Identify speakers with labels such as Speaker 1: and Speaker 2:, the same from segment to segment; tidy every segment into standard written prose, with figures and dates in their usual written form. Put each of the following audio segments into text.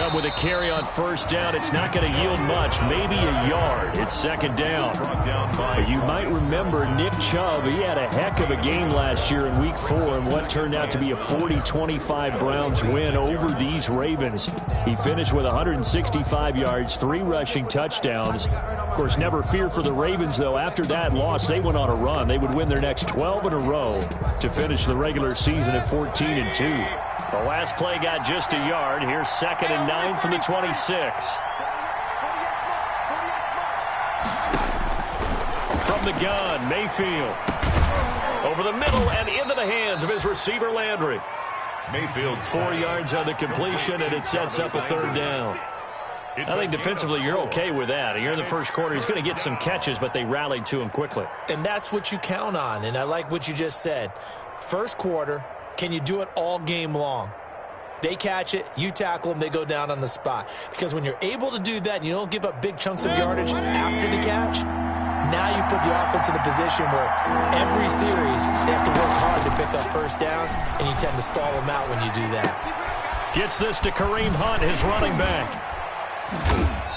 Speaker 1: Chubb with a carry on first down. It's not going to yield much, maybe a yard. It's second down. But you might remember Nick Chubb, he had a heck of a game last year in Week 4 in what turned out to be a 40-25 Browns win over these Ravens. He finished with 165 yards, 3 rushing touchdowns. Of course, never fear for the Ravens, though. After that loss, they went on a run. They would win their next 12 in a row to finish the regular season at 14-2. The last play got just a yard. Here's 2nd and 9 from the 26. From the gun, Mayfield. Over the middle and into the hands of his receiver, Landry. Mayfield 4 yards on the completion, and it sets up a 3rd down. I think defensively you're okay with that. You're in the first quarter. He's going to get some catches, but they rallied to him quickly.
Speaker 2: And that's what you count on, and I like what you just said. First quarter, can you do it all game long? They catch it, you tackle them, they go down on the spot. Because when you're able to do that and you don't give up big chunks of yardage after the catch, now you put the offense in a position where every series they have to work hard to pick up first downs, and you tend to stall them out when you do that.
Speaker 1: Gets this to Kareem Hunt, his running back.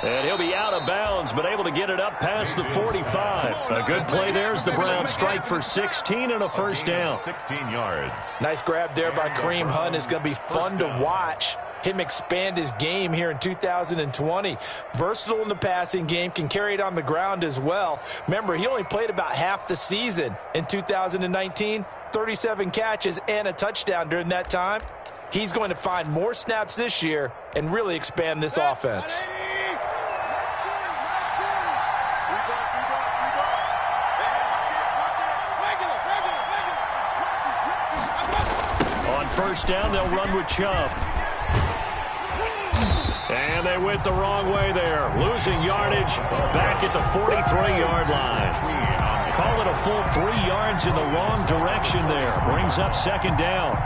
Speaker 1: And he'll be out of bounds, but able to get it up past the 45. A good play there as the Browns strike for 16 and a first down.
Speaker 3: 16 yards.
Speaker 2: Nice grab there by Kareem Hunt. It's going to be fun to watch him expand his game here in 2020. Versatile in the passing game, can carry it on the ground as well. Remember, he only played about half the season in 2019, 37 catches and a touchdown during that time. He's going to find more snaps this year and really expand this offense.
Speaker 1: On first down, they'll run with Chubb. And they went the wrong way there. Losing yardage back at the 43-yard line. Call it a full 3 yards in the wrong direction there. Brings up second down.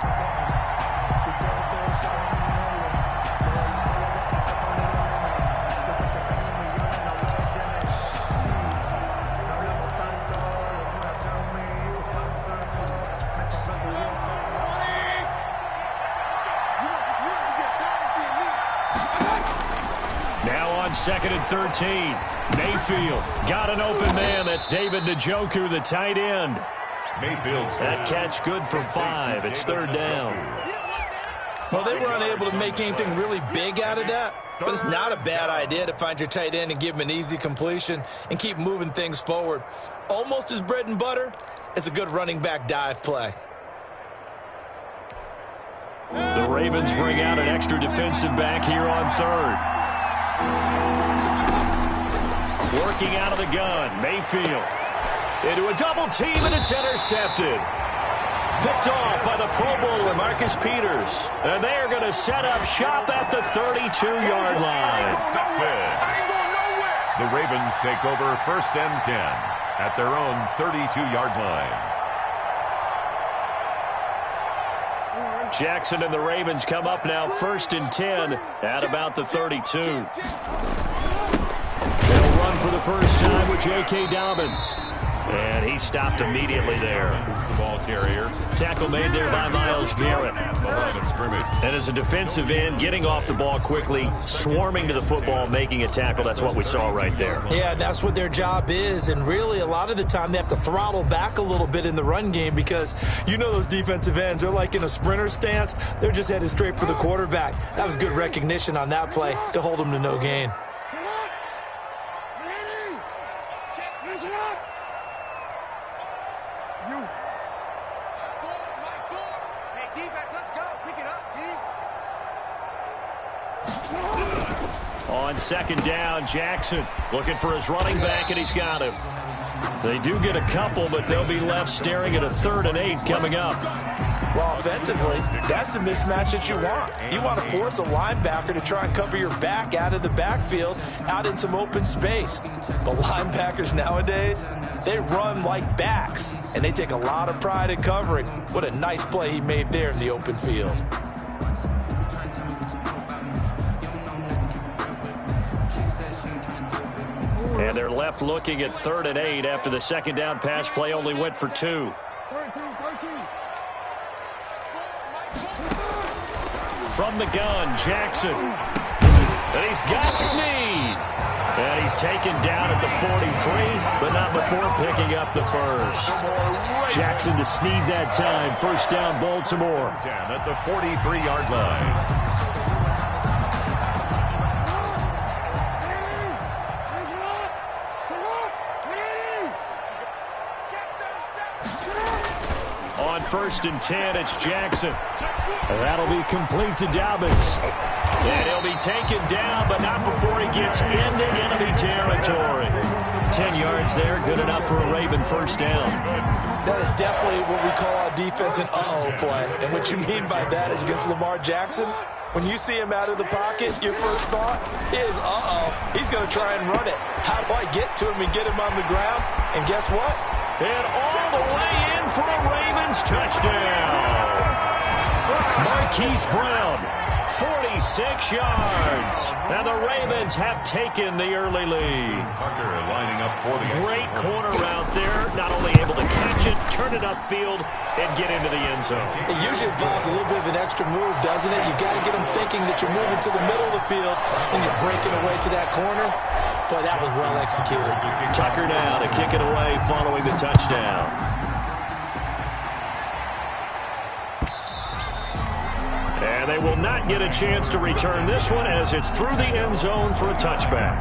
Speaker 1: Second and 13. Mayfield got an open man. That's David Njoku, the tight end. Mayfield's that catch good for 5. It's 3rd down.
Speaker 2: Well, they were unable to make anything really big out of that, but it's not a bad idea to find your tight end and give him an easy completion and keep moving things forward. Almost as bread and butter as a good running back dive play.
Speaker 1: The Ravens bring out an extra defensive back here on 3rd. Working out of the gun, Mayfield into a double team, and it's intercepted. Picked off by the Pro Bowler, Marcus Peters. And they are going to set up shop at the 32-yard line.
Speaker 3: The Ravens take over 1st and 10 at their own 32-yard line.
Speaker 1: Jackson and the Ravens come up now 1st and 10 at about the 32. They'll run for the first time with J.K. Dobbins. And he stopped immediately there.
Speaker 3: The ball carrier.
Speaker 1: Tackle made there by Myles Garrett. And as a defensive end, getting off the ball quickly, swarming to the football, making a tackle. That's what we saw right there.
Speaker 2: Yeah, that's what their job is. And really, a lot of the time, they have to throttle back a little bit in the run game because you know those defensive ends, they're like in a sprinter stance. They're just headed straight for the quarterback. That was good recognition on that play to hold them to no gain.
Speaker 1: On 2nd down, Jackson looking for his running back, and he's got him. They do get a couple, but they'll be left staring at a 3rd and 8 coming up.
Speaker 2: Well, offensively, that's the mismatch that you want. You want to force a linebacker to try and cover your back out of the backfield, out in some open space. But linebackers nowadays, they run like backs, and they take a lot of pride in covering. What a nice play he made there in the open field.
Speaker 1: And they're left looking at 3rd and 8 after the 2nd down pass play only went for 2. From the gun, Jackson And he's got Snead. And he's taken down at the 43, but not before picking up the first. Jackson to Snead that time. First down, Baltimore.
Speaker 3: 10 at the 43-yard line.
Speaker 1: On 1st and 10, it's Jackson. That'll be complete to Dobbins. And he'll be taken down, but not before he gets into enemy territory. 10 yards there, good enough for a Raven first down.
Speaker 2: That is definitely what we call our defense an uh-oh play. And what you mean by that is against Lamar Jackson, when you see him out of the pocket, your first thought is, uh-oh, he's going to try and run it. How do I get to him and get him on the ground? And guess what?
Speaker 1: And all the way in for a Ravens touchdown. Marquise Brown, 46 yards. And the Ravens have taken the early lead.
Speaker 3: Tucker lining up for the
Speaker 1: great corner out there. Not only able to catch it, turn it upfield, and get into the end zone.
Speaker 2: It usually involves a little bit of an extra move, doesn't it? You've got to get them thinking that you're moving to the middle of the field and you're breaking away to that corner. Boy, that was well executed.
Speaker 1: Tucker now to kick it away following the touchdown. And they will not get a chance to return this one as it's through the end zone for a touchback.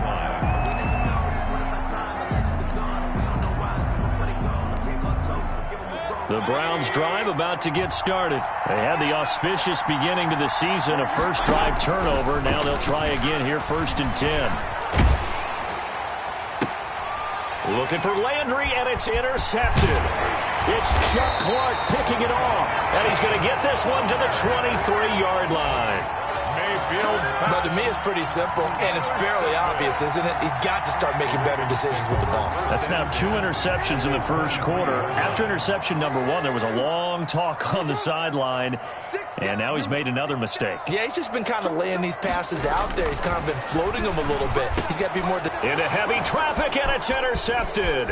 Speaker 1: The Browns drive about to get started. They had the auspicious beginning to the season, a first drive turnover. Now they'll try again here, 1st and 10. Looking for Landry, and it's intercepted. It's Chuck Clark picking it off, and he's going to get this one to the 23-yard line.
Speaker 2: But to me, it's pretty simple, and it's fairly obvious, isn't it? He's got to start making better decisions with the ball.
Speaker 1: That's now 2 interceptions in the first quarter. After interception number 1, there was a long talk on the sideline, and now he's made another mistake.
Speaker 2: Yeah, he's just been kind of laying these passes out there. He's kind of been floating them a little bit. He's got to be more...
Speaker 1: Into heavy traffic, and it's intercepted.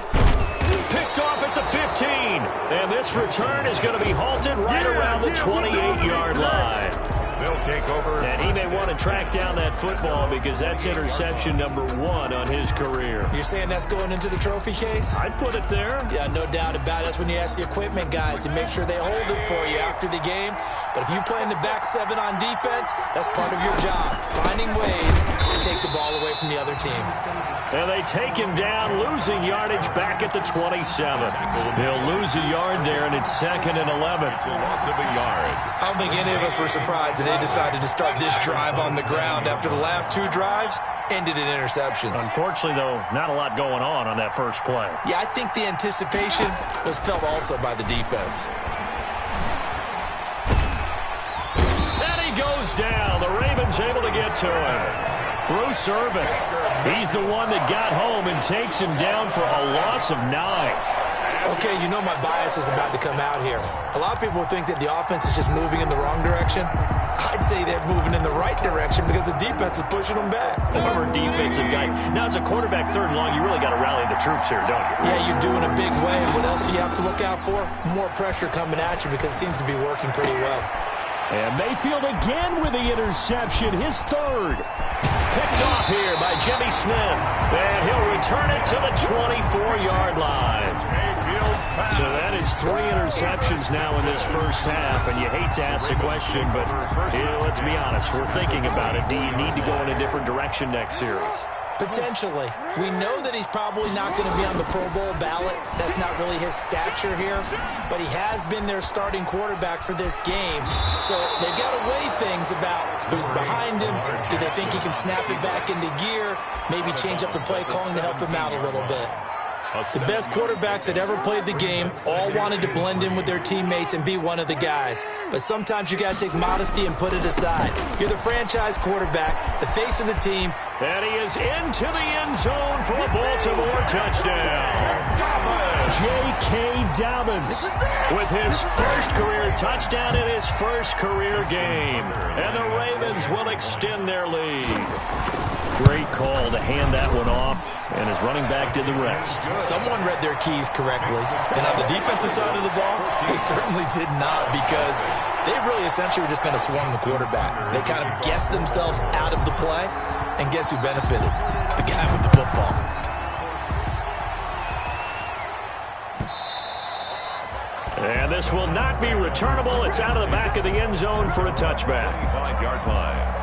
Speaker 1: Picked off at the 15, and this return is going to be halted right around the 28-yard line.
Speaker 3: They'll take over.
Speaker 1: And he may want to track down that football because that's interception number 1 on his career.
Speaker 2: You're saying that's going into the trophy case?
Speaker 1: I'd put it there.
Speaker 2: Yeah, no doubt about it. That's when you ask the equipment guys to make sure they hold it for you after the game. But if you play in the back 7 on defense, that's part of your job, finding ways to take the ball away from the other team.
Speaker 1: And they take him down, losing yardage back at the 27. They'll lose a yard there, and it's 2nd and 11.
Speaker 3: It's a loss of a yard.
Speaker 2: I don't think any of us were surprised that they decided to start this drive on the ground after the last 2 drives ended in interceptions.
Speaker 1: Unfortunately, though, not a lot going on that first play.
Speaker 2: Yeah, I think the anticipation was felt also by the defense.
Speaker 1: And he goes down. The Ravens able to get to him. Bruce Irvin, he's the one that got home and takes him down for a loss of 9.
Speaker 2: Okay, you know my bias is about to come out here. A lot of people think that the offense is just moving in the wrong direction. I'd say they're moving in the right direction because the defense is pushing them back.
Speaker 1: Former defensive guy. Now, as a quarterback 3rd and long, you really got to rally the troops here, don't you?
Speaker 2: Yeah, you're doing a big way. What else do you have to look out for? More pressure coming at you because it seems to be working pretty well.
Speaker 1: And Mayfield again with the interception, his 3rd. Picked off here by Jimmy Smith. And he'll return it to the 24-yard line. So that is 3 interceptions now in this first half. And you hate to ask the question, but let's be honest. We're thinking about it. Do you need to go in a different direction next series?
Speaker 2: Potentially. We know that he's probably not going to be on the Pro Bowl ballot. That's not really his stature here. But he has been their starting quarterback for this game. So they've got to weigh things about who's behind him. Do they think he can snap it back into gear? Maybe change up the play calling to help him out a little bit. The best quarterbacks that ever played the game all wanted to blend in with their teammates and be one of the guys. But sometimes you got to take modesty and put it aside. You're the franchise quarterback, the face of the team.
Speaker 1: And he is into the end zone for a Baltimore touchdown. J.K. Dobbins with his first career touchdown in his first career game. And the Ravens will extend their lead. Great call to hand that one off, and his running back did the rest.
Speaker 2: Someone read their keys correctly, and on the defensive side of the ball, they certainly did not, because they really essentially were just going to swarm the quarterback. They kind of guessed themselves out of the play, And guess who benefited? The guy with the football.
Speaker 1: And this will not be returnable. It's out of the back of the end zone for a touchback.
Speaker 3: 5-yard line.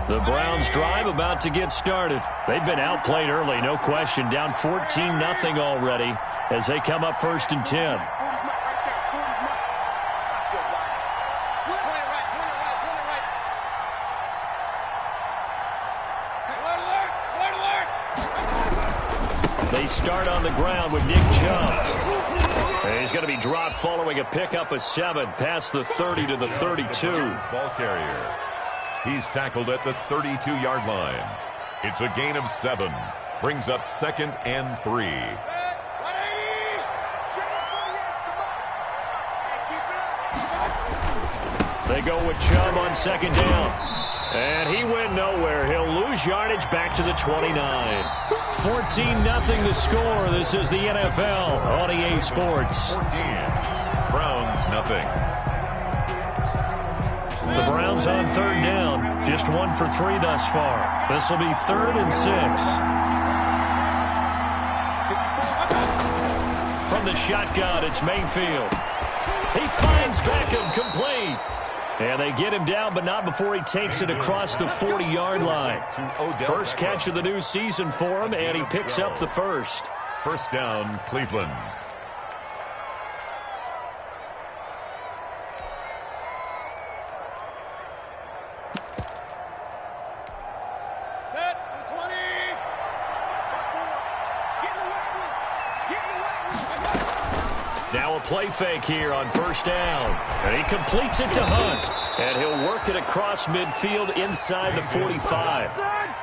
Speaker 1: The Browns drive about to get started. They've been outplayed early, no question. Down 14-0 already as they come up 1st and 10. They start on the ground with Nick Chubb. And he's going to be dropped following a pickup of 7 past the 30 to the 32.
Speaker 3: Ball carrier. He's tackled at the 32-yard line. It's a gain of 7. Brings up 2nd and 3.
Speaker 1: They go with Chubb on 2nd down. And he went nowhere. He'll lose yardage back to the 29. 14-0 the score. This is the NFL on EA Sports.
Speaker 3: 14. Browns nothing.
Speaker 1: The Browns on 3rd down. Just 1 for 3 thus far. This will be 3rd and 6. From the shotgun, it's Mayfield. He finds Beckham complete. And they get him down, but not before he takes it across the 40-yard line. First catch of the new season for him, and he picks up the first.
Speaker 3: First down, Cleveland.
Speaker 1: Now a play fake here on 1st down. And he completes it to Hunt. And he'll work it across midfield inside the 45.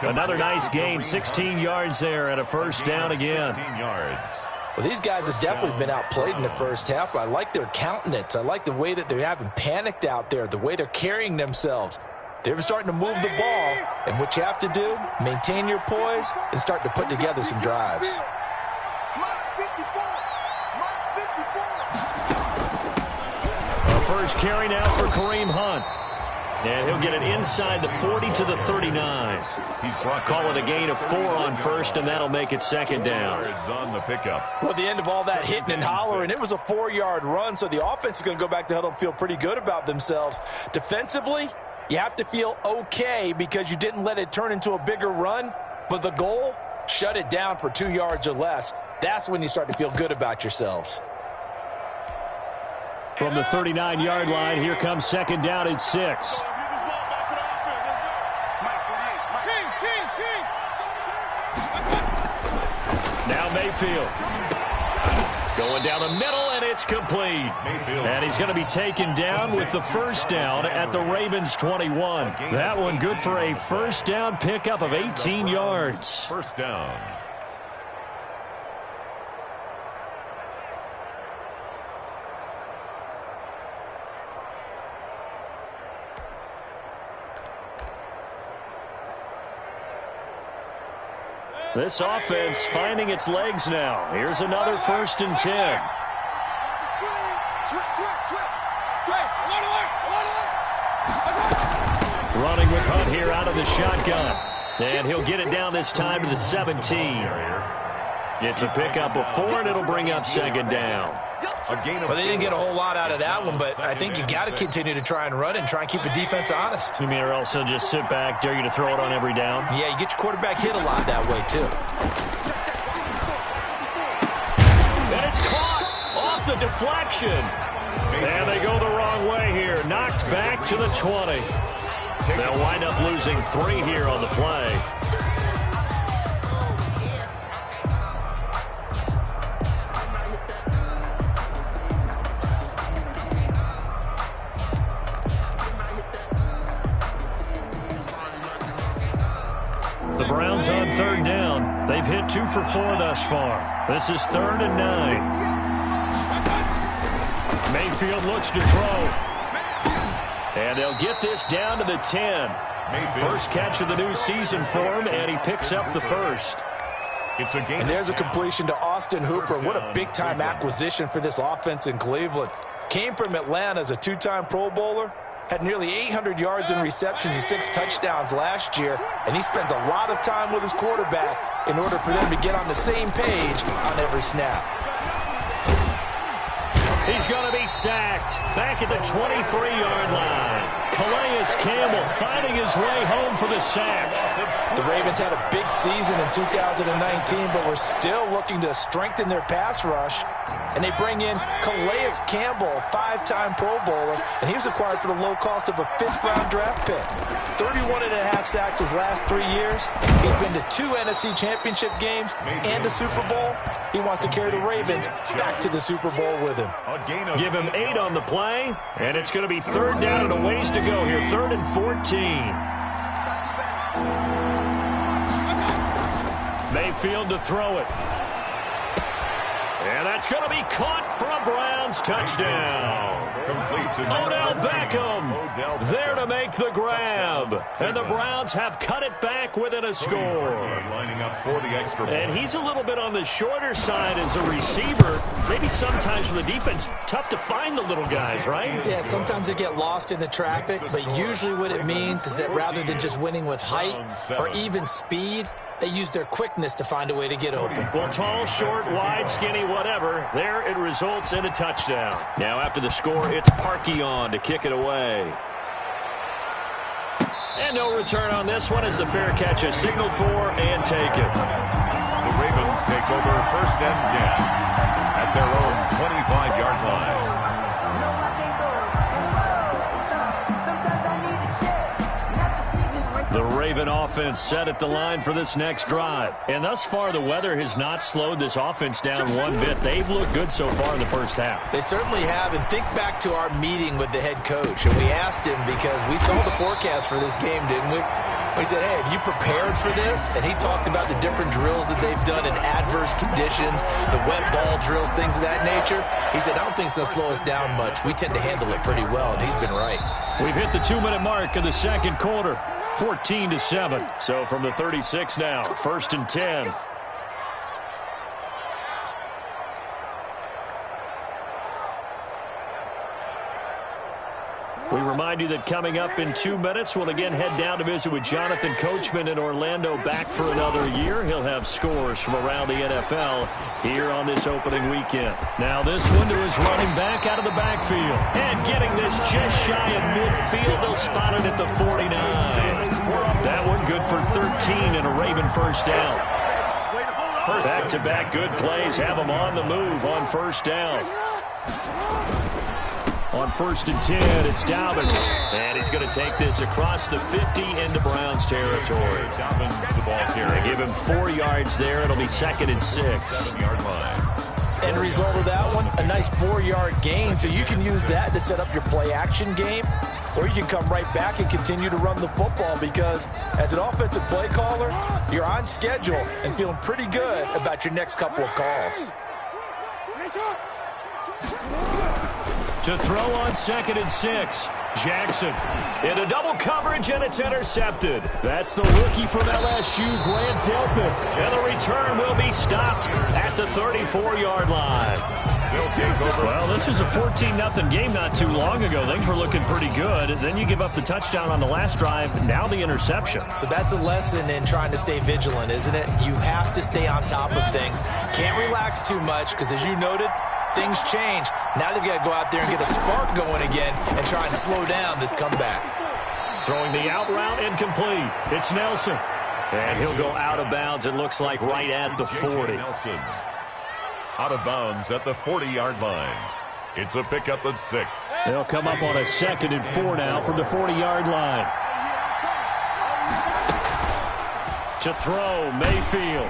Speaker 1: Another nice gain, 16 yards there and a 1st down again.
Speaker 3: 16 yards.
Speaker 2: Well, these guys have definitely been outplayed in the first half, but I like their countenance. I like the way that they haven't panicked out there, the way they're carrying themselves. They're starting to move the ball, and what you have to do, maintain your poise and start to put together some drives.
Speaker 1: First carry now for Kareem Hunt. And he'll get it inside the 40 to the 39. Call it a gain of 4 on 1st, and that'll make it 2nd down.
Speaker 3: On the pickup.
Speaker 2: Well, at the end of all that hitting and hollering, it was a 4-yard run, so the offense is going to go back to huddle and feel pretty good about themselves. Defensively, you have to feel okay because you didn't let it turn into a bigger run, but the goal, shut it down for 2 yards or less. That's when you start to feel good about yourselves.
Speaker 1: From the 39-yard line, here comes 2nd down at 6. Now Mayfield. Going down the middle, and it's complete. And he's going to be taken down with the 1st down at the Ravens' 21. That one good for a 1st down pickup of 18 yards.
Speaker 3: 1st down.
Speaker 1: This offense finding its legs now. Here's another 1st and 10. Running with Hunt here out of the shotgun. And he'll get it down this time to the 17. It's a pickup of 4, and it'll bring up 2nd down.
Speaker 2: Well, they didn't get a whole lot out of that one, but I think you got to continue to try and run and try and keep the defense honest.
Speaker 1: You mean or else he'll just sit back, dare you to throw it on every down?
Speaker 2: Yeah, you get your quarterback hit a lot that way, too.
Speaker 1: And it's caught off the deflection. And they go the wrong way here. Knocked back to the 20. They'll wind up losing 3 here on the play. The Browns on 3rd down. They've hit 2 for 4 thus far. This is 3rd and 9. Mayfield looks to throw. And they'll get this down to the 10. First catch of the new season for him, and he picks up the 1st.
Speaker 3: It's a gain.
Speaker 2: And there's a completion to Austin Hooper. What a big-time acquisition for this offense in Cleveland. Came from Atlanta as a two-time Pro Bowler. Had nearly 800 yards in receptions and 6 touchdowns last year. And he spends a lot of time with his quarterback in order for them to get on the same page on every snap.
Speaker 1: He's going to be sacked back at the 23-yard line. Calais Campbell finding his way home for the sack.
Speaker 2: The Ravens had a big season in 2019, but we're still looking to strengthen their pass rush. And they bring in Calais Campbell, a 5-time Pro Bowler, and he was acquired for the low cost of a 5th-round draft pick. 31.5 sacks his last 3 years. He's been to 2 NFC Championship games and a Super Bowl. He wants to carry the Ravens back to the Super Bowl with him.
Speaker 1: Give him 8 on the play, and it's going to be 3rd down and a ways to go here. 3rd and 14. Mayfield to throw it. And that's going to be caught for a Browns touchdown. Odell Beckham there to make the grab. And the Browns have cut it back within a score. And he's a little bit on the shorter side as a receiver. Maybe sometimes for the defense, tough to find the little guys, right?
Speaker 2: Yeah, sometimes they get lost in the traffic, but usually what it means is that rather than just winning with height or even speed, they use their quickness to find a way to get open.
Speaker 1: Well, tall, short, wide, skinny, whatever. There it results in a touchdown. Now after the score, it's Parkey on to kick it away. And no return on this one as the fair catch is signaled for and taken.
Speaker 3: The Ravens take over 1st and 10 at their own 25-yard line.
Speaker 1: The Raven offense set at the line for this next drive. And thus far, the weather has not slowed this offense down one bit. They've looked good so far in the first half.
Speaker 2: They certainly have. And think back to our meeting with the head coach. And we asked him because we saw the forecast for this game, didn't we? We said, hey, have you prepared for this? And he talked about the different drills that they've done in adverse conditions, the wet ball drills, things of that nature. He said, I don't think it's going to slow us down much. We tend to handle it pretty well, and he's been right.
Speaker 1: We've hit the 2-minute mark of the second quarter. 14-7. So from the 36 now, 1st and 10. We remind you that coming up in 2 minutes, we'll again head down to visit with Jonathan Coachman in Orlando, back for another year. He'll have scores from around the NFL here on this opening weekend. Now this one to his running back out of the backfield. And getting this just shy of midfield. They'll spot it at the 49. That one good for 13 and a Raven first down. Back-to-back good plays have them on the move on first down. On 1st and 10, it's Dobbins. And he's going to take this across the 50 into Browns territory.
Speaker 3: Dobbins the ball carrier.
Speaker 1: They give him 4 yards there. It'll be 2nd and 6.
Speaker 3: 7-yard line.
Speaker 2: End result of that one, a nice 4-yard gain. So you can use that to set up your play-action game, or you can come right back and continue to run the football because as an offensive play caller, you're on schedule and feeling pretty good about your next couple of calls.
Speaker 1: To throw on 2nd and 6. Jackson into double coverage, and it's intercepted. That's the rookie from LSU, Grant Delpit. And the return will be stopped at the 34-yard line. Well, this was a 14-0 game not too long ago. Things were looking pretty good. Then you give up the touchdown on the last drive. Now the interception.
Speaker 2: So that's a lesson in trying to stay vigilant, isn't it? You have to stay on top of things. Can't relax too much because, as you noted, things change. Now they've got to go out there and get a spark going again and try and slow down this comeback.
Speaker 1: Throwing the out route incomplete. It's Nelson. And he'll go out of bounds, it looks like, right at the 40.
Speaker 3: Nelson out of bounds at the 40-yard line. It's a pickup of 6.
Speaker 1: They'll come up on a 2nd and 4 now from the 40-yard line. To throw, Mayfield.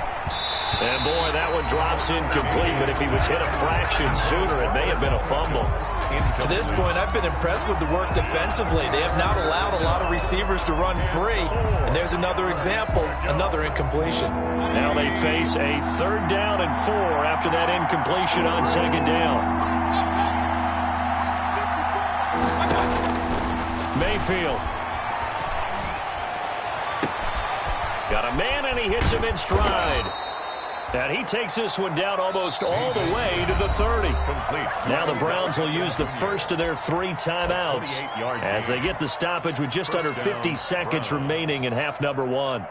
Speaker 1: And, boy, that one drops incomplete, but if he was hit a fraction sooner, it may have been a fumble.
Speaker 2: To this point, I've been impressed with the work defensively. They have not allowed a lot of receivers to run free. And there's another example, another incompletion.
Speaker 1: Now they face a 3rd down and 4 after that incompletion on 2nd down. Mayfield. Got a man, and he hits him in stride. And he takes this one down almost all the way to the 30. Now the Browns will use the first of their 3 timeouts as they get the stoppage with just under 50 seconds remaining in half number 1.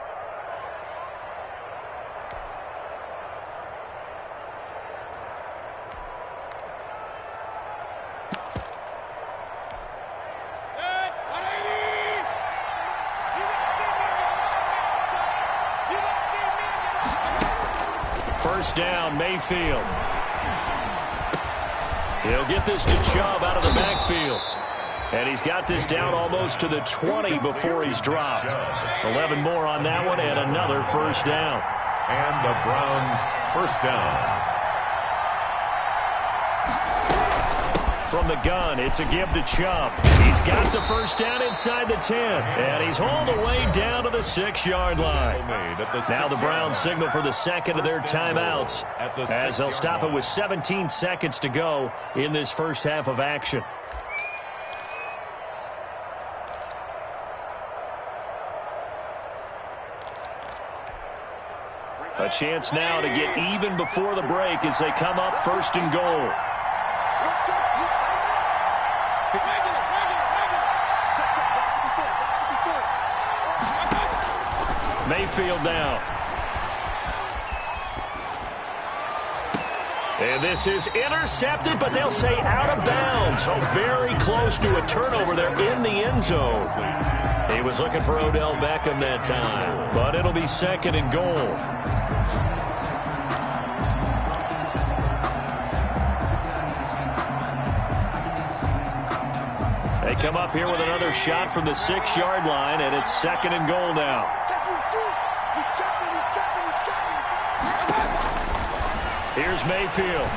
Speaker 1: First down, Mayfield. He'll get this to Chubb out of the backfield. And he's got this down almost to the 20 before he's dropped. 11 more on that one and another first down.
Speaker 3: And the Browns first down.
Speaker 1: From the gun, it's a give to Chubb. He's got the first down inside the 10. And he's hauled the way down to the 6-yard line. Now the Browns signal for the second of their timeouts as they'll stop it with 17 seconds to go in this first half of action. A chance now to get even before the break as they come up first and goal. Mayfield now. And this is intercepted, but they'll say out of bounds. So very close to a turnover there in the end zone. He was looking for Odell Beckham that time, but it'll be second and goal. They come up here with another shot from the 6-yard line, and it's second and goal now. Here's Mayfield.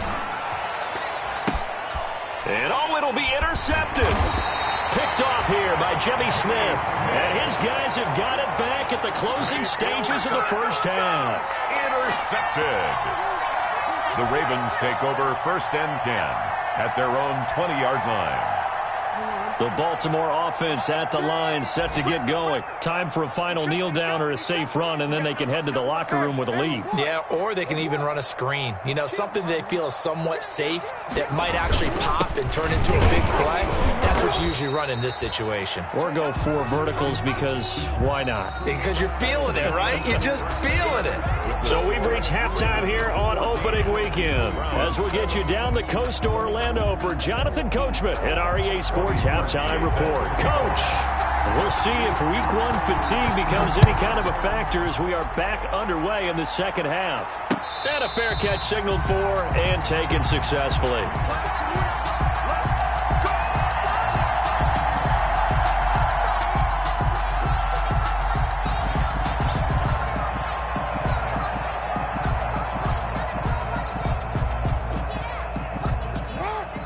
Speaker 1: And it'll be intercepted. Picked off here by Jimmy Smith. And his guys have got it back at the closing stages of the first half.
Speaker 3: Intercepted. The Ravens take over first and 10 at their own 20-yard line.
Speaker 1: The Baltimore offense at the line, set to get going. Time for a final kneel down or a safe run, and then they can head to the locker room with a lead.
Speaker 2: Yeah, or they can even run a screen. You know, something they feel is somewhat safe that might actually pop and turn into a big play. That's what you usually run in this situation.
Speaker 1: Or go 4 verticals because why not?
Speaker 2: Because you're feeling it, right? You're just feeling it.
Speaker 1: So we've reached halftime here on opening weekend as we'll get you down the coast to Orlando for Jonathan Coachman at our EA Sports Halftime Report. Coach, we'll see if week 1 fatigue becomes any kind of a factor as we are back underway in the second half. And a fair catch signaled for and taken successfully.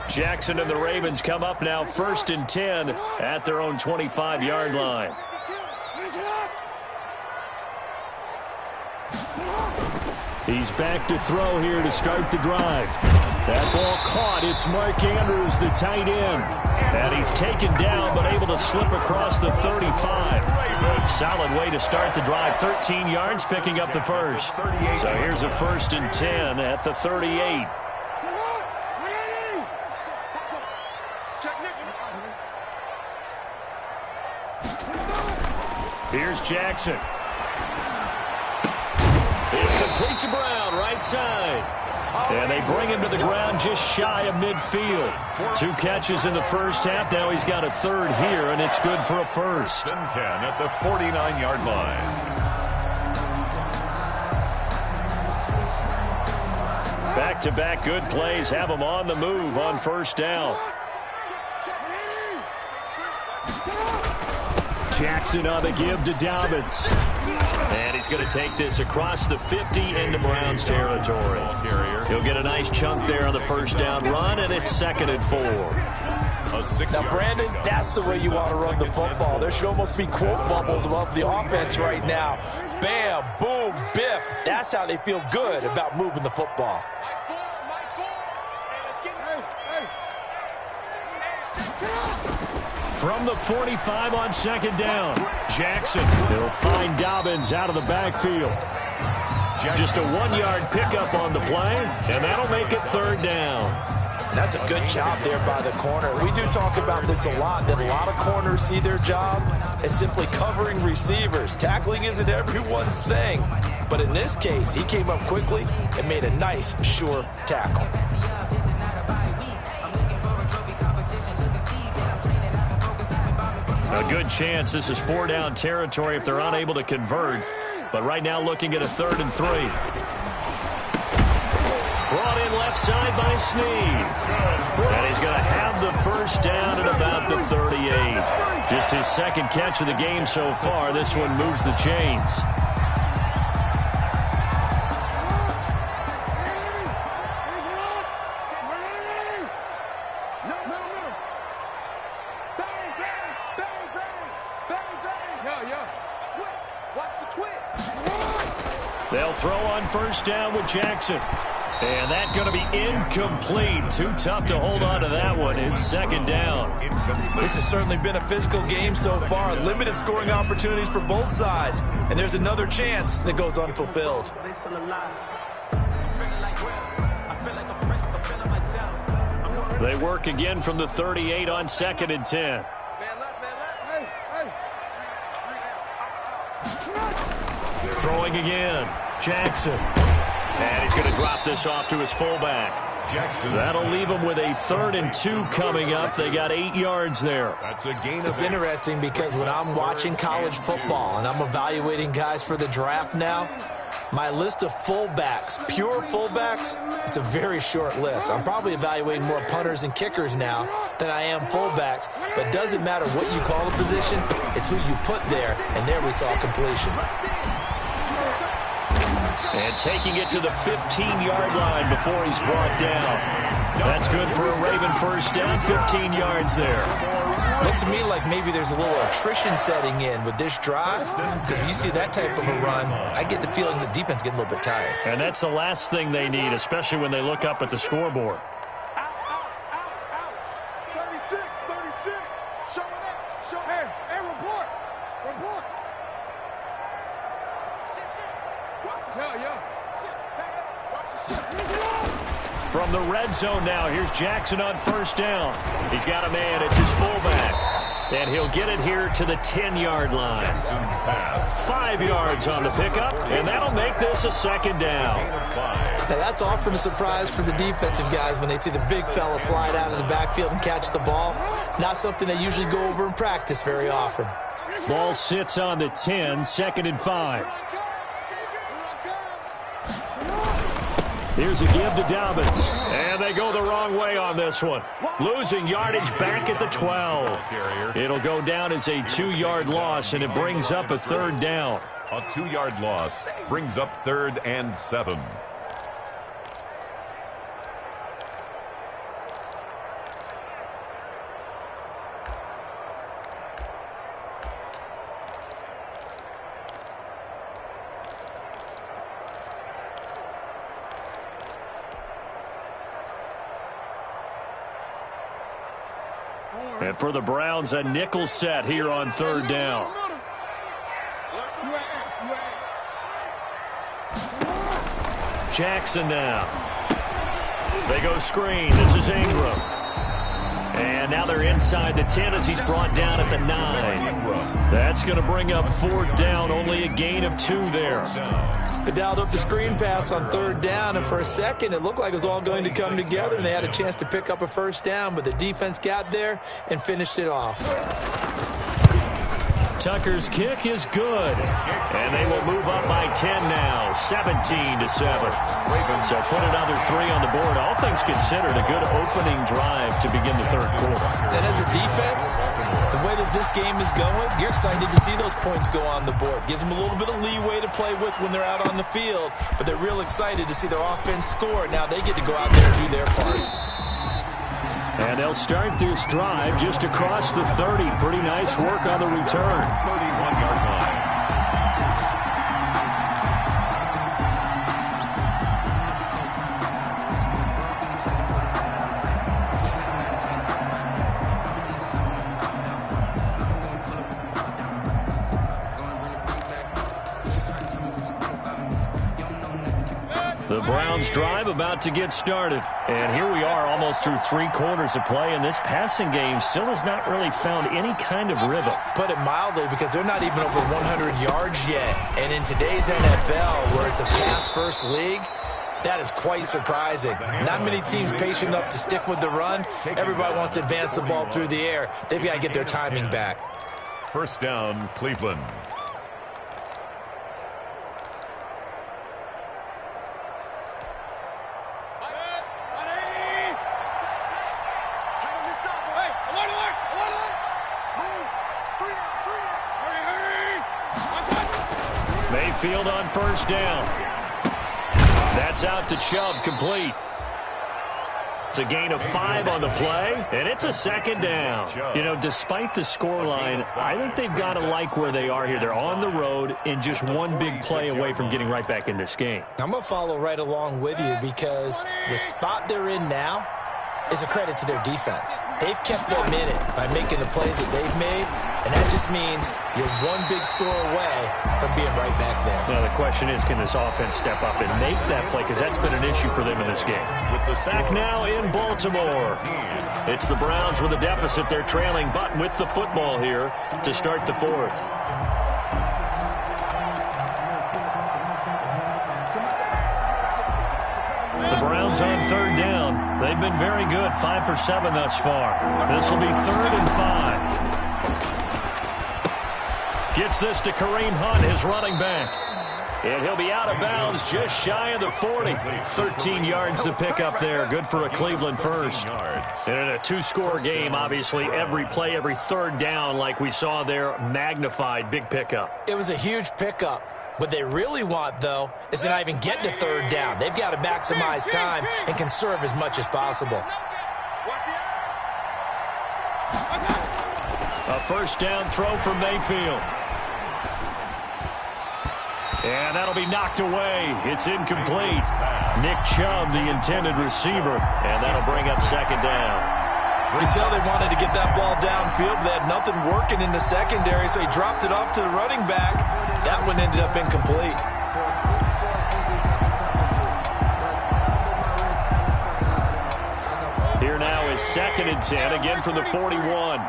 Speaker 1: Jackson and the Ravens come up now first and 10 at their own 25-yard line. He's back to throw here to start the drive. That ball caught. It's Mark Andrews, the tight end. And he's taken down but able to slip across the 35. Solid way to start the drive. 13 yards, picking up the first. So here's a first and 10 at the 38. Here's Jackson. It's complete to Brown, right side. And they bring him to the ground just shy of midfield. 2 catches in the first half. Now he's got a third here, and it's good for a first.
Speaker 3: And 10 at the 49-yard line.
Speaker 1: Back-to-back good plays have him on the move on first down. Jackson on the give to Dobbins. And he's going to take this across the 50 into Browns territory. He'll get a nice chunk there on the first down run, and it's second and 4.
Speaker 2: Now, Brandon, that's the way you want to run the football. There should almost be quote bubbles above the offense right now. Bam, boom, biff. That's how they feel good about moving the football.
Speaker 1: From the 45 on second down, Jackson will find Dobbins out of the backfield. Just a 1-yard pickup on the play, and that'll make it 3rd down.
Speaker 2: That's a good job there by the corner. We do talk about this a lot, that a lot of corners see their job as simply covering receivers. Tackling isn't everyone's thing. But in this case, he came up quickly and made a nice, sure tackle.
Speaker 1: A good chance this is 4-down territory if they're unable to convert. But right now looking at a 3rd and 3. Brought in left side by Snead. And he's going to have the 1st down at about the 38. Just his 2nd catch of the game so far. This one moves the chains. They'll throw on 1st down with Jackson. And that's going to be incomplete. Too tough to hold on to that one. It's 2nd down.
Speaker 2: This has certainly been a physical game so far. Limited scoring opportunities for both sides. And there's another chance that goes unfulfilled.
Speaker 1: They work again from the 38 on 2nd and 10. Throwing again. Jackson. And he's going to drop this off to his fullback. Jackson. That'll leave him with a 3rd and 2 coming up. They got 8 yards there.
Speaker 2: That's a gain. It's interesting because when I'm watching college football and I'm evaluating guys for the draft now, my list of fullbacks, pure fullbacks, it's a very short list. I'm probably evaluating more punters and kickers now than I am fullbacks. But it doesn't matter what you call a position, it's who you put there. And there we saw completion.
Speaker 1: And taking it to the 15-yard line before he's brought down. That's good for a Raven 1st down, 15 yards there.
Speaker 2: Looks to me like maybe there's a little attrition setting in with this drive, because when you see that type of a run, I get the feeling the defense getting a little bit tired.
Speaker 1: And that's the last thing they need, especially when they look up at the scoreboard. From the red zone now, here's Jackson on 1st down. He's got a man, it's his fullback. And he'll get it here to the 10-yard line. 5 yards on the pickup, and that'll make this a 2nd down.
Speaker 2: Now that's often a surprise for the defensive guys when they see the big fella slide out of the backfield and catch the ball. Not something they usually go over in practice very often.
Speaker 1: Ball sits on the 10, 2nd and 5. Here's a give to Dobbins. And they go the wrong way on this one. Losing yardage back at the 12. It'll go down as a 2-yard loss, and it brings up a 3rd down.
Speaker 3: A 2-yard loss brings up 3rd and 7.
Speaker 1: And for the Browns, a nickel set here on 3rd down. Jackson now. They go screen. This is Ingram. And now they're inside the 10 as he's brought down at the 9. That's going to bring up 4th down. Only a gain of 2 there.
Speaker 2: They dialed up the screen pass on 3rd down, and for a second it looked like it was all going to come together, and they had a chance to pick up a 1st down, but the defense got there and finished it off.
Speaker 1: Tucker's kick is good, and they will move up by 10 now, 17-7. So put another 3 on the board. All things considered, a good opening drive to begin the 3rd quarter.
Speaker 2: And as a defense, the way that this game is going, you're excited to see those points go on the board. Gives them a little bit of leeway to play with when they're out on the field, but they're real excited to see their offense score. Now they get to go out there and do their part.
Speaker 1: And they'll start this drive just across the 30. Pretty nice work on the return.
Speaker 3: 31-yard line.
Speaker 1: Browns drive about to get started. And here we are almost through 3 quarters of play, and this passing game still has not really found any kind of rhythm.
Speaker 2: Put it mildly, because they're not even over 100 yards yet. And in today's NFL, where it's a pass-first league, that is quite surprising. Not many teams patient enough to stick with the run. Everybody wants to advance the ball through the air. They've got to get their timing back.
Speaker 3: First down, Cleveland.
Speaker 1: Mayfield on first down. That's out to Chubb, complete. It's a gain of 5 on the play, and it's a second down. You know, despite the scoreline, I think they've got to like where they are here. They're on the road and just one big play away from getting right back in this game.
Speaker 2: I'm going to follow right along with you, because the spot they're in now is a credit to their defense. They've kept them in it by making the plays that they've made, and that just means you're one big score away from being right back there.
Speaker 1: Now, the question is, can this offense step up and make that play? Because that's been an issue for them in this game. Back now in Baltimore. It's the Browns with a deficit. They're trailing, but with the football here to start the 4th. The Browns on third down. They've been very good, 5 for 7 thus far. This will be 3rd and 5. Gets this to Kareem Hunt, his running back. And he'll be out of bounds just shy of the 40. 13 yards to pick up there. Good for a Cleveland first. And in a 2-score game, obviously, every play, every third down, like we saw there, magnified. Big pickup.
Speaker 2: It was a huge pickup. What they really want, though, is to not even get to third down. They've got to maximize time and conserve as much as possible.
Speaker 1: A first down throw for Mayfield. And that'll be knocked away. It's incomplete. Nick Chubb, the intended receiver, and that'll bring up second down.
Speaker 2: You can tell they wanted to get that ball downfield, but they had nothing working in the secondary, so he dropped it off to the running back. That one ended up incomplete.
Speaker 1: Here now is 2nd and 10, again from the 41.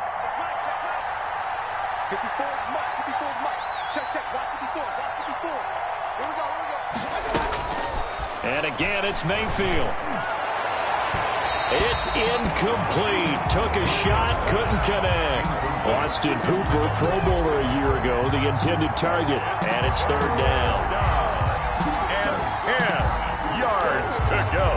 Speaker 1: And again, it's Mayfield. It's incomplete. Took a shot, couldn't connect. Austin Hooper, Pro Bowler a year ago, the intended target. And it's 3rd down.
Speaker 3: And 10 yards to go.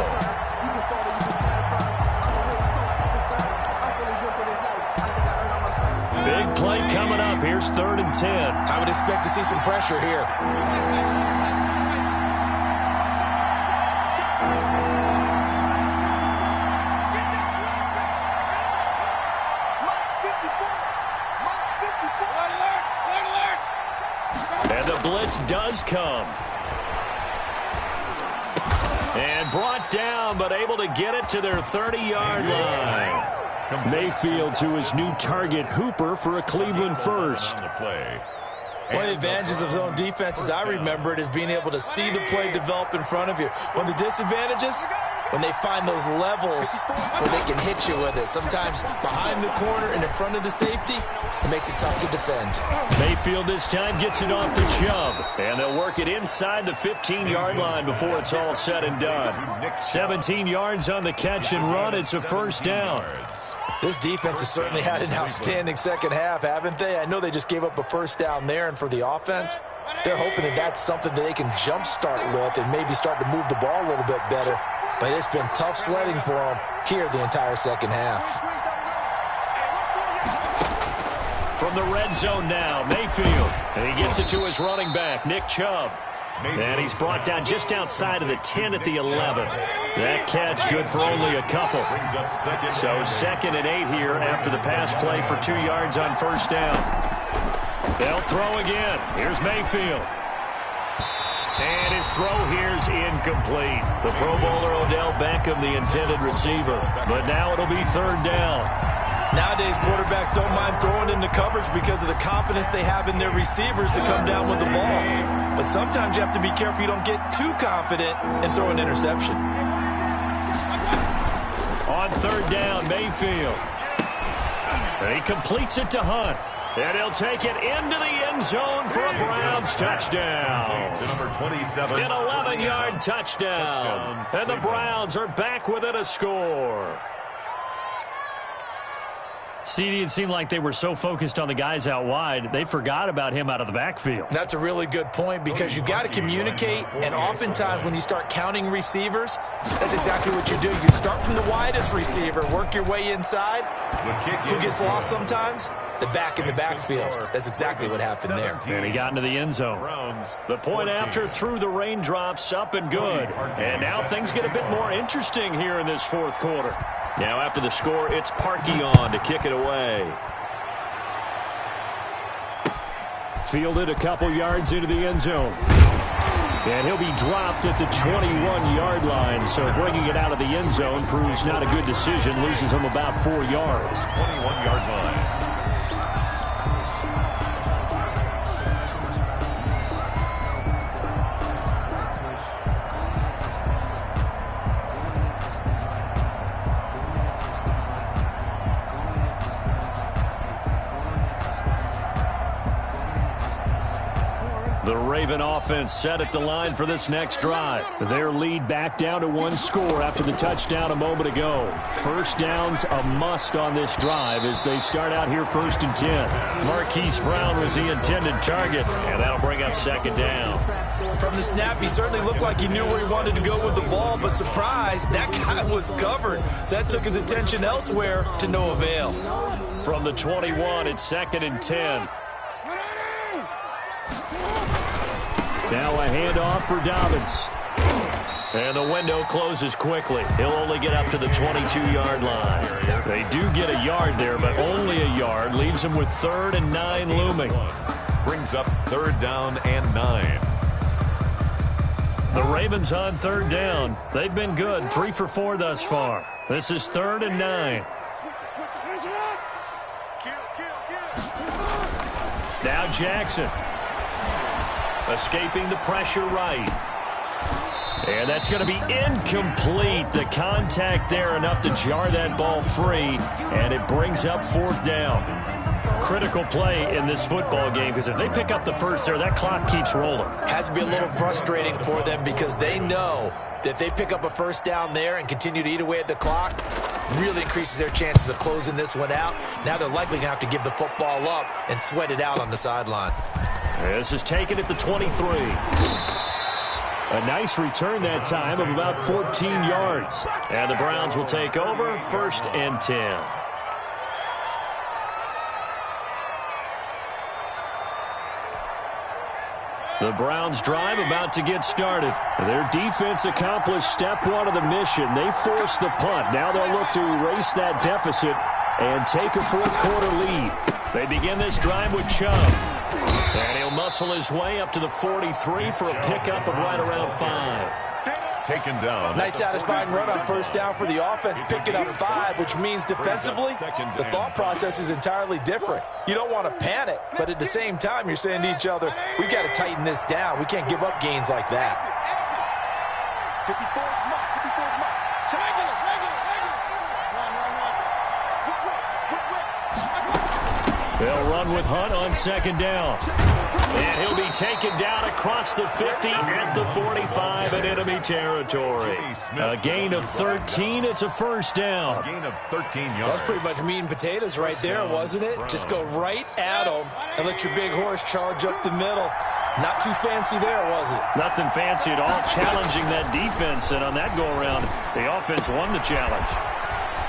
Speaker 1: Big play coming up. Here's 3rd and 10.
Speaker 2: I would expect to see some pressure here.
Speaker 1: And the blitz does come. And brought down, but able to get it to their 30-yard line. Mayfield to his new target, Hooper, for a Cleveland first.
Speaker 2: One of the advantages of zone defense, as I remember it, is being able to see the play develop in front of you. One of the disadvantages, when they find those levels where they can hit you with it. Sometimes behind the corner and in front of the safety, it makes it tough to defend.
Speaker 1: Mayfield this time gets it off to Chubb. And they'll work it inside the 15-yard line before it's all said and done. 17 yards on the catch and run. It's a first down.
Speaker 2: This defense has certainly had an outstanding second half, haven't they? I know they just gave up a first down there, and for the offense, they're hoping that that's something that they can jumpstart with and maybe start to move the ball a little bit better. But it's been tough sledding for them here the entire second half.
Speaker 1: From the red zone now, Mayfield. And he gets it to his running back, Nick Chubb. And he's brought down just outside of the 10 at the 11. That catch good for only a couple. So 2nd and 8 here after the pass play for 2 yards on first down. They'll throw again. Here's Mayfield. And his throw here's incomplete. The Pro Bowler Odell Beckham, the intended receiver. But now it'll be 3rd down.
Speaker 2: Nowadays, quarterbacks don't mind throwing into coverage because of the confidence they have in their receivers to come down with the ball. But sometimes you have to be careful you don't get too confident and throw an interception.
Speaker 1: On third down, Mayfield. And he completes it to Hunt. And he'll take it into the end zone for a Browns touchdown.
Speaker 3: To number 27.
Speaker 1: An 11-yard touchdown. And the Browns are back within a score. CD, it seemed like they were so focused on the guys out wide, they forgot about him out of the backfield.
Speaker 2: That's a really good point because you've got to communicate, and oftentimes when you start counting receivers, that's exactly what you do. You start from the widest receiver, work your way inside. Who gets lost sometimes? The back in the backfield. That's exactly what happened there.
Speaker 1: And he got into the end zone. The point after through the raindrops, up and good. And now things get a bit more interesting here in this fourth quarter. Now after the score, it's Parkey on to kick it away. Fielded a couple yards into the end zone. And he'll be dropped at the 21-yard line. So bringing it out of the end zone proves not a good decision. Loses him about 4 yards.
Speaker 3: 21-yard line.
Speaker 1: The Raven offense set at the line for this next drive. Their lead back down to 1 score after the touchdown a moment ago. First down's a must on this drive as they start out here 1st and 10. Marquise Brown was the intended target, and that'll bring up 2nd down.
Speaker 2: From the snap, he certainly looked like he knew where he wanted to go with the ball, but surprise, that guy was covered. So that took his attention elsewhere to no avail.
Speaker 1: From the 21, it's 2nd and 10. Now a handoff for Dobbins. And the window closes quickly. He'll only get up to the 22-yard line. They do get a yard there, but only a yard. Leaves him with 3rd and 9 looming.
Speaker 3: Brings up 3rd down and 9.
Speaker 1: The Ravens on 3rd down. They've been good. 3 for 4 thus far. This is 3rd and 9. Now Jackson. Escaping the pressure right. And that's going to be incomplete. The contact there enough to jar that ball free. And it brings up 4th down. Critical play in this football game because if they pick up the first there, that clock keeps rolling.
Speaker 2: Has to be a little frustrating for them because they know that if they pick up a first down there and continue to eat away at the clock, really increases their chances of closing this one out. Now they're likely going to have to give the football up and sweat it out on the sideline.
Speaker 1: This is taken at the 23. A nice return that time of about 14 yards. And the Browns will take over 1st and 10. The Browns drive about to get started. Their defense accomplished step 1 of the mission. They forced the punt. Now they'll look to erase that deficit and take a fourth quarter lead. They begin this drive with Chubb. And he'll muscle his way up to the 43 for a pickup of right around 5.
Speaker 3: Taken down.
Speaker 2: Nice satisfying run on first down for the offense, picking up 5, which means defensively, the thought process is entirely different. You don't want to panic, but at the same time, you're saying to each other, we got to tighten this down. We can't give up gains like that.
Speaker 4: 54 regular.
Speaker 1: They'll run with Hunt on 2nd down. And he'll be taken down across the 50 at the 45 in enemy territory. A gain of 13. It's a first down.
Speaker 3: A gain of 13 yards.
Speaker 2: That's pretty much meat and potatoes right there, wasn't it? Just go right at them and let your big horse charge up the middle. Not too fancy there, was it?
Speaker 1: Nothing fancy at all, challenging that defense. And on that go-around, the offense won the challenge.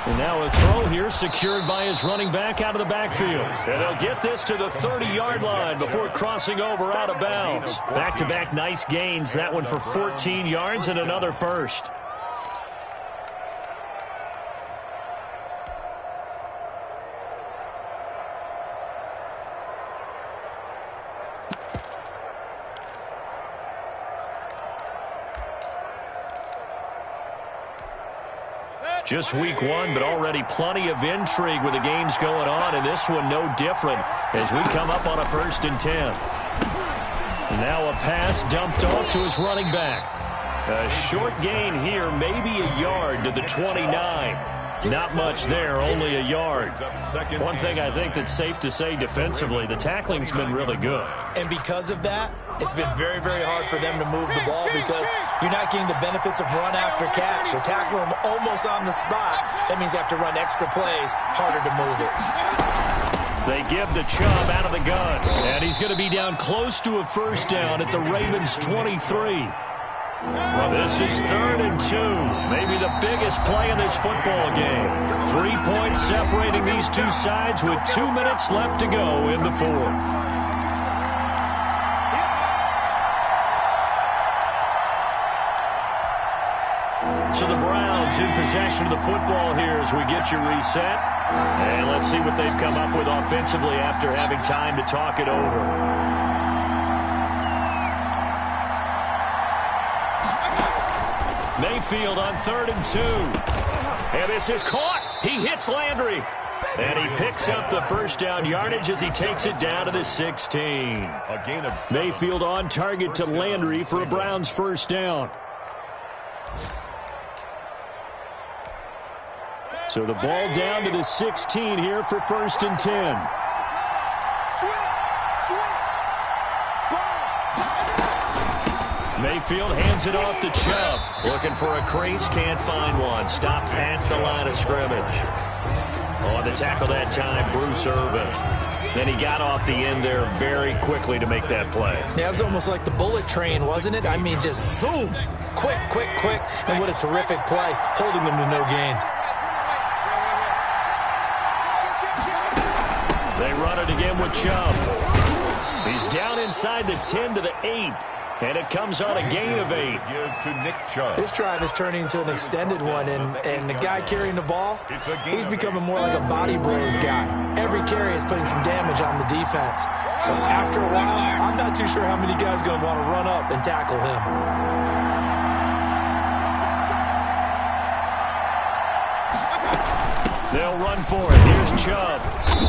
Speaker 1: And now a throw here secured by his running back out of the backfield. And they'll get this to the 30-yard line before crossing over out of bounds. Back-to-back nice gains. That one for 14 yards and another first. Just week 1, but already plenty of intrigue with the games going on, and this one no different as we come up on a 1st and 10. Now a pass dumped off to his running back. A short gain here, maybe a yard to the 29. Not much there, only a yard. One thing I think that's safe to say defensively, the tackling's been really good.
Speaker 2: And because of that, it's been very, very hard for them to move the ball because you're not getting the benefits of run after catch. They tackle them almost on the spot. That means they have to run extra plays, harder to move it.
Speaker 1: They give the Chubb out of the gun, and he's going to be down close to a 1st down at the Ravens' 23. Well, this is 3rd and 2. Maybe the biggest play in this football game. 3 points separating these two sides with 2 minutes left to go in the 4th. So the Browns in possession of the football here as we get you reset. And let's see what they've come up with offensively after having time to talk it over. Mayfield on 3rd and 2. And this is caught. He hits Landry. And he picks up the 1st down yardage as he takes it down to the 16.
Speaker 3: A gain of 7.
Speaker 1: Mayfield on target to Landry for a Browns 1st down. So the ball down to the 16 here for 1st and 10. Mayfield hands it off to Chubb. Looking for a crease, can't find one. Stopped at the line of scrimmage. On the tackle that time, Bruce Irvin. Then he got off the end there very quickly to make that play.
Speaker 2: Yeah, it was almost like the bullet train, wasn't it? I mean, just zoom. Quick, quick, quick. And what a terrific play, holding them to no gain.
Speaker 1: They run it again with Chubb. He's down inside the 10 to the 8. And it comes on a gain of 8.
Speaker 3: Give to Nick Chubb.
Speaker 2: This drive is turning into an extended one, and the guy carrying the ball, he's becoming more like a body blows guy. Every carry is putting some damage on the defense. So after a while, I'm not too sure how many guys are going to want to run up and tackle him.
Speaker 1: They'll run for it. Here's Chubb.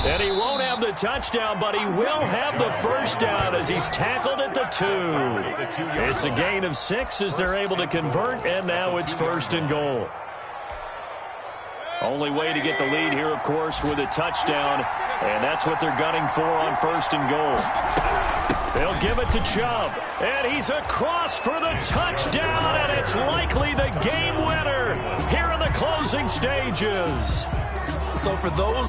Speaker 1: And he won't have the touchdown, but he will have the 1st down as he's tackled at the 2. It's a gain of 6 as they're able to convert, and now it's 1st and goal. Only way to get the lead here, of course, with a touchdown, and that's what they're gunning for on 1st and goal. They'll give it to Chubb, and he's across for the touchdown, and it's likely the game winner here in the closing stages.
Speaker 2: So for those